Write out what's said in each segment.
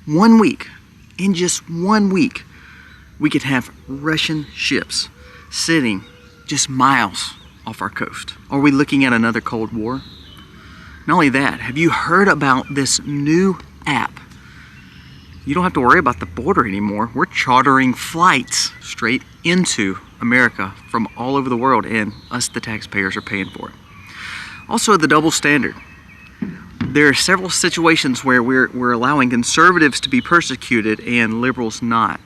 1 week, in just 1 week, we could have Russian ships sitting just miles off our coast. Are we looking at another Cold War? Not only that, have you heard about this new app? You don't have to worry about the border anymore. We're chartering flights straight into America from all over the world, and us, the taxpayers, are paying for it. Also, the double standard. There are several situations where we're allowing conservatives to be persecuted and liberals not.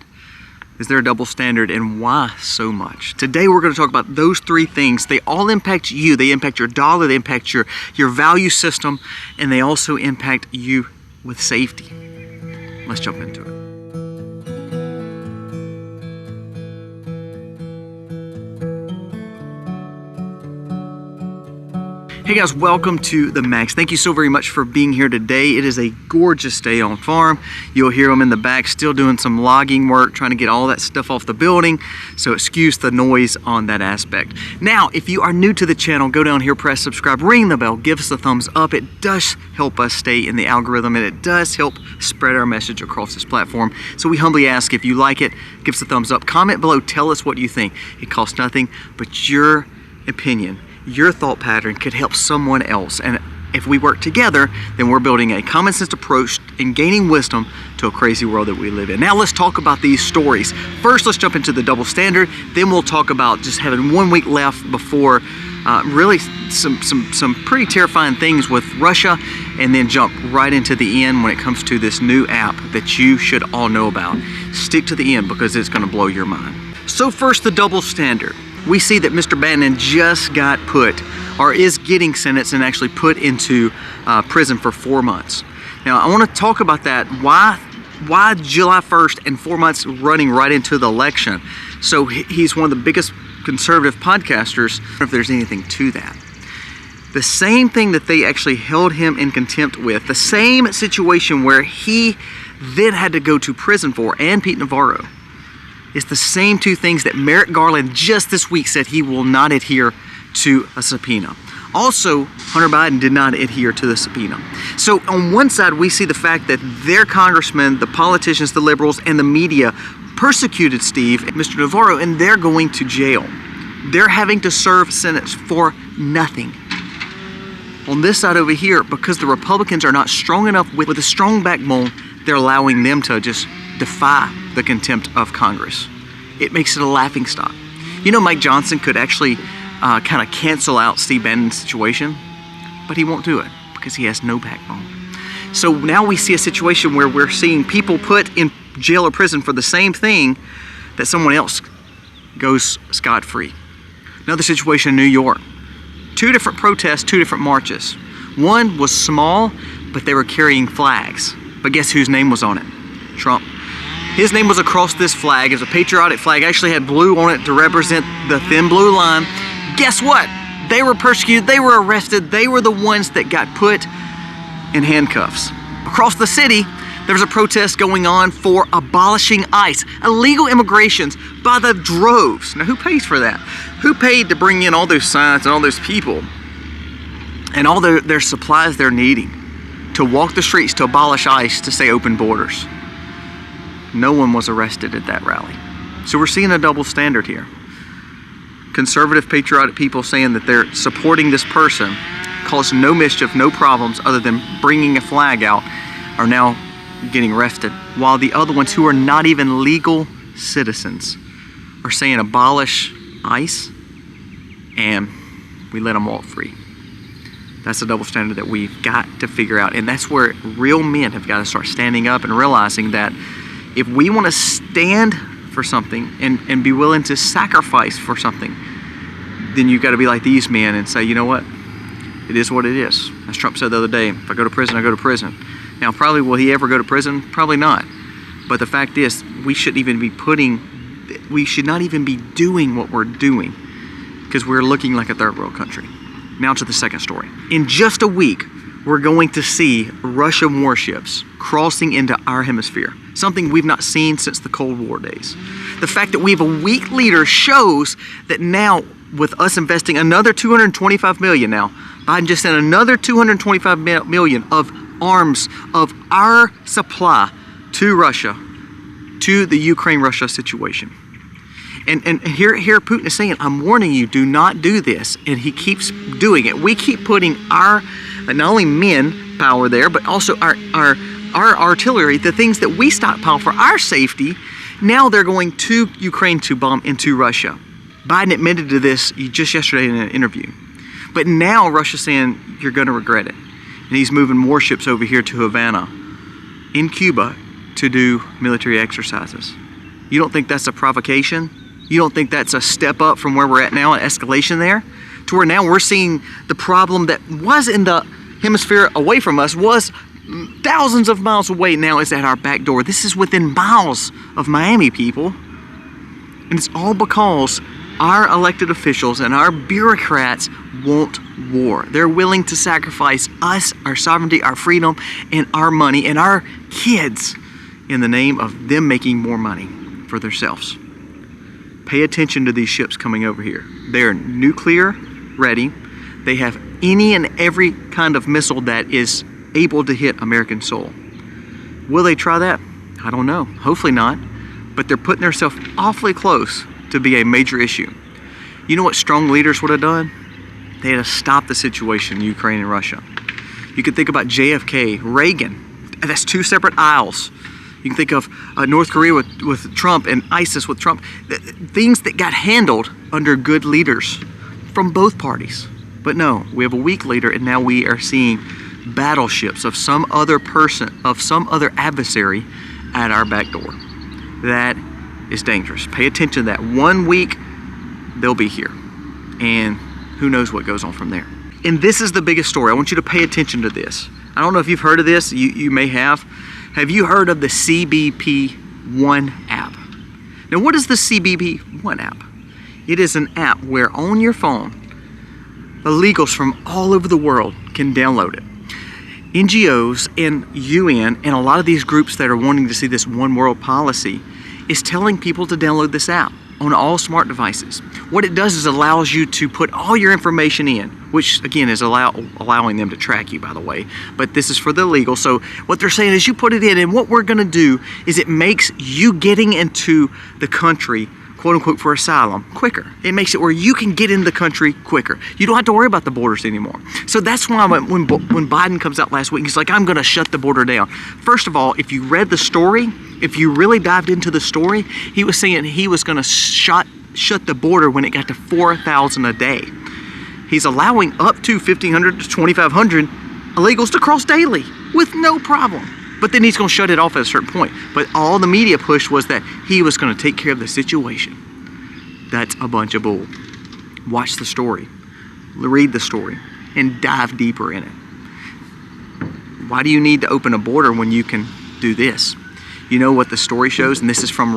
Is there a double standard, and why so much? Today we're going to talk about those three things. They all impact you. They impact your dollar, they impact your value system, and they also impact you with safety. Let's jump into it. Hey guys, welcome to the Max. Thank you so very much for being here today. It is a gorgeous day on farm. You'll hear them in the back still doing some logging work, trying to get all that stuff off the building, so excuse the noise on that aspect. Now, if you are new to the channel, go down here, press subscribe, ring the bell, give us a thumbs up. It does help us stay in the algorithm, and it does help spread our message across this platform. So we humbly ask, if you like it, give us a thumbs up, comment below, tell us what you think. It costs nothing, but your opinion, your thought pattern could help someone else. And if we work together, then we're building a common sense approach and gaining wisdom to a crazy world that we live in. Now let's talk about these stories. First, let's jump into the double standard. Then we'll talk about just having 1 week left before really some pretty terrifying things with Russia, and then jump right into the end when it comes to this new app that you should all know about. Stick to the end because it's going to blow your mind. So first, the double standard. We see that Mr. Bannon just got put, or is getting sentenced and actually put into prison for 4 months. Now, I want to talk about that. Why July 1st and 4 months running right into the election? So he's one of the biggest conservative podcasters. I don't know if there's anything to that. The same thing that they actually held him in contempt with, the same situation where he then had to go to prison for, and Pete Navarro, it's the same two things that Merrick Garland just this week said he will not adhere to a subpoena. Also, Hunter Biden did not adhere to the subpoena. So on one side, we see the fact that their congressmen, the politicians, the liberals, and the media persecuted Steve, Mr. Navarro, and they're going to jail. They're having to serve sentence for nothing. On this side over here, because the Republicans are not strong enough with a strong backbone, they're allowing them to just defy the contempt of Congress. It makes it a laughingstock. You know, Mike Johnson could actually kind of cancel out Steve Bannon's situation, but he won't do it because he has no backbone. So now we see a situation where we're seeing people put in jail or prison for the same thing that someone else goes scot-free. Another situation in New York. 2 different protests, 2 different marches. One was small, but they were carrying flags. But guess whose name was on it? Trump. His name was across this flag. It was a patriotic flag. Actually had blue on it to represent the thin blue line. Guess what? They were persecuted. They were arrested. They were the ones that got put in handcuffs. Across the city, there was a protest going on for abolishing ICE, illegal immigrations by the droves. Now, who pays for that? Who paid to bring in all those signs and all those people and all their supplies they're needing to walk the streets to abolish ICE, to say open borders? No one was arrested at that rally. So we're seeing a double standard here. Conservative, patriotic people saying that they're supporting this person, caused no mischief, no problems other than bringing a flag out, are now getting arrested, while the other ones who are not even legal citizens are saying abolish ICE and we let them walk free. That's a double standard that we've got to figure out, and that's where real men have got to start standing up and realizing that if we want to stand for something and be willing to sacrifice for something, then you've got to be like these men and say, you know what? It is what it is. As Trump said the other day, if I go to prison, I go to prison. Now, probably will he ever go to prison? Probably not. But the fact is, we shouldn't even be we should not even be doing what we're doing because we're looking like a third world country. Now to the second story. In just a week, we're going to see Russian warships crossing into our hemisphere, something we've not seen since the Cold War days. The fact that we have a weak leader shows that now, with us investing another $225 million now, Biden just sent another $225 million of arms, of our supply to Russia, to the Ukraine-Russia situation. And here Putin is saying, I'm warning you, do not do this. And he keeps doing it. We keep putting our, not only men power there, but also our artillery, the things that we stockpile for our safety. Now they're going to Ukraine to bomb into Russia. Biden admitted to this just yesterday in an interview. But now Russia's saying, you're going to regret it. And he's moving warships over here to Havana in Cuba to do military exercises. You don't think that's a provocation? You don't think that's a step up from where we're at now, an escalation there? To where now we're seeing the problem that was in the hemisphere away from us, was thousands of miles away, now is at our back door. This is within miles of Miami, people. And it's all because our elected officials and our bureaucrats want war. They're willing to sacrifice us, our sovereignty, our freedom, and our money, and our kids in the name of them making more money for themselves. Pay attention to these ships coming over here. They're nuclear ready. They have any and every kind of missile that is able to hit American soil. Will they try that? I don't know. Hopefully not. But they're putting themselves awfully close to be a major issue. You know what strong leaders would have done? They had to stop the situation in Ukraine and Russia. You could think about JFK, Reagan. That's two separate aisles. You can think of North Korea with Trump and ISIS with Trump. Things that got handled under good leaders from both parties. But no, we have a weak leader, and now we are seeing battleships of some other person, of some other adversary at our back door. That is dangerous. Pay attention to that. 1 week, they'll be here. And who knows what goes on from there. And this is the biggest story. I want you to pay attention to this. I don't know if you've heard of this. You may have. Have you heard of the CBP One app? Now, what is the CBP One app? It is an app where on your phone, illegals from all over the world can download it. NGOs and UN and a lot of these groups that are wanting to see this one world policy is telling people to download this app on all smart devices. What it does is allows you to put all your information in, which again is allowing them to track you, by the way, but this is for the illegal. So what they're saying is you put it in, and what we're gonna do is it makes you getting into the country, quote unquote, for asylum quicker. It makes it where you can get in the country quicker. You don't have to worry about the borders anymore. So that's why when Biden comes out last week, he's like, I'm gonna shut the border down. First of all, if you read the story, if you really dived into the story, he was saying he was gonna shut the border when it got to 4,000 a day. He's allowing up to 1,500 to 2,500 illegals to cross daily with no problem. But then he's going to shut it off at a certain point. But all the media push was that he was going to take care of the situation. That's a bunch of bull. Watch the story, read the story, and dive deeper in it. Why do you need to open a border when you can do this? You know what the story shows, and this is from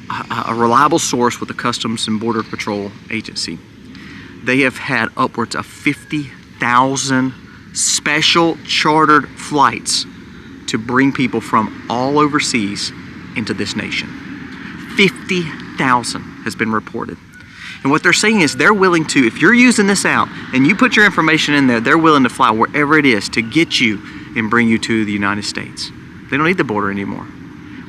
a reliable source with the Customs and Border Patrol Agency. They have had upwards of 50,000 special chartered flights to bring people from all overseas into this nation. 50,000 has been reported. And what they're saying is they're willing to, if you're using this out and you put your information in there, they're willing to fly wherever it is to get you and bring you to the United States. They don't need the border anymore.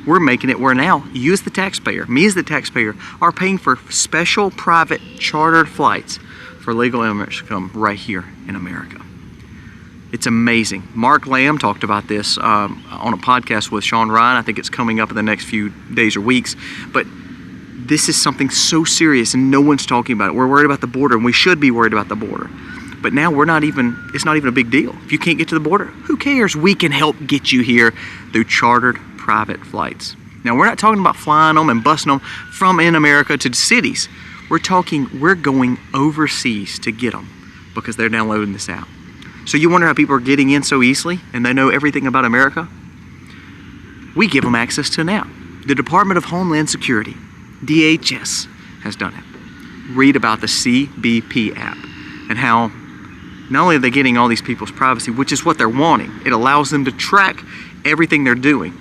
We're making it where now you as the taxpayer, me as the taxpayer, are paying for special private chartered flights for legal immigrants to come right here in America. It's amazing. Mark Lamb talked about this on a podcast with Sean Ryan. I think it's coming up in the next few days or weeks. But this is something so serious and no one's talking about it. We're worried about the border, and we should be worried about the border. But now it's not even a big deal. If you can't get to the border, who cares? We can help get you here through chartered private flights. Now, we're not talking about flying them and busing them from in America to cities. We're going overseas to get them because they're downloading this app. So you wonder how people are getting in so easily and they know everything about America? We give them access to an app. The Department of Homeland Security, DHS, has done it. Read about the CBP app and how not only are they getting all these people's privacy, which is what they're wanting, it allows them to track everything they're doing,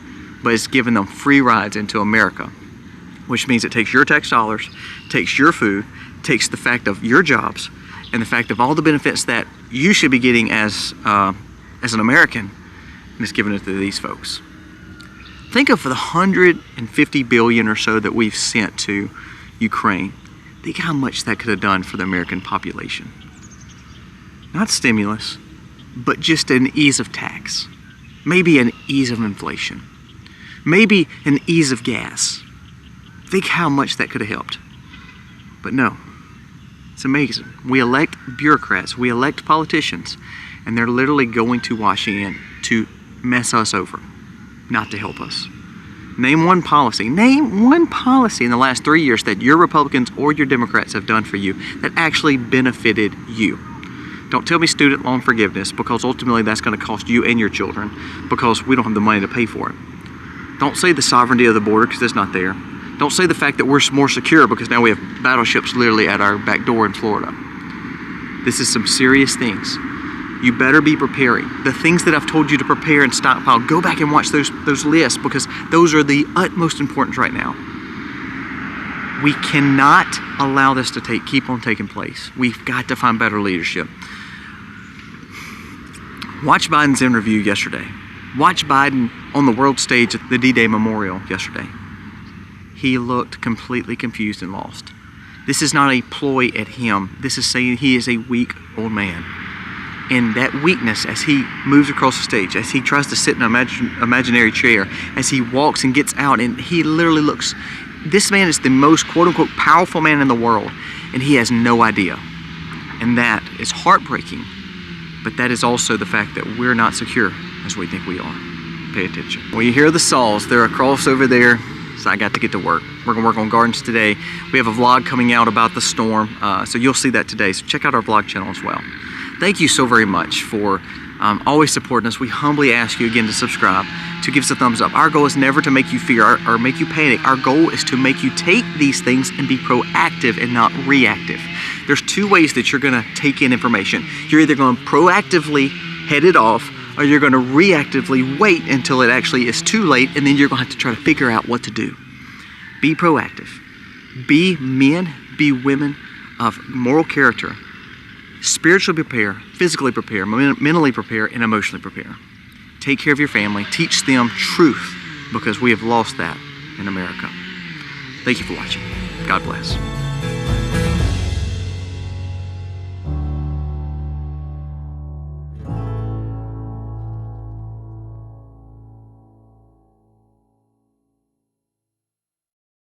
but it's giving them free rides into America, which means it takes your tax dollars, takes your food, takes the fact of your jobs, and the fact of all the benefits that you should be getting as an American, and it's giving it to these folks. Think of the 150 billion or so that we've sent to Ukraine. Think how much that could have done for the American population. Not stimulus, but just an ease of tax. Maybe an ease of inflation. Maybe an ease of gas. Think how much that could have helped. But no, it's amazing. We elect bureaucrats, we elect politicians, and they're literally going to Washington to mess us over, not to help us. Name one policy in the last 3 years that your Republicans or your Democrats have done for you that actually benefited you. Don't tell me student loan forgiveness, because ultimately that's going to cost you and your children because we don't have the money to pay for it. Don't say the sovereignty of the border, because it's not there. Don't say the fact that we're more secure because now we have battleships literally at our back door in Florida. This is some serious things. You better be preparing. The things that I've told you to prepare and stockpile, go back and watch those lists, because those are the utmost importance right now. We cannot allow this to keep on taking place. We've got to find better leadership. Watch Biden's interview yesterday. Watch Biden on the world stage at the D-Day Memorial yesterday. He looked completely confused and lost. This is not a ploy at him. This is saying he is a weak old man. And that weakness, as he moves across the stage, as he tries to sit in an imaginary chair, as he walks and gets out, and he literally looks, this man is the most quote-unquote powerful man in the world, and he has no idea. And that is heartbreaking. But that is also the fact that we're not secure as we think we are. Pay attention. Well, you hear the saws. They're across over there. So I got to get to work. We're going to work on gardens today. We have a vlog coming out about the storm. So you'll see that today. So check out our vlog channel as well. Thank you so very much for always supporting us. We humbly ask you again to subscribe, to give us a thumbs up. Our goal is never to make you fear or make you panic. Our goal is to make you take these things and be proactive and not reactive. There's two ways that you're going to take in information. You're either going to proactively head it off, or you're going to reactively wait until it actually is too late, and then you're going to have to try to figure out what to do. Be proactive. Be men, be women of moral character. Spiritually prepare, physically prepare, mentally prepare, and emotionally prepare. Take care of your family. Teach them truth, because we have lost that in America. Thank you for watching. God bless.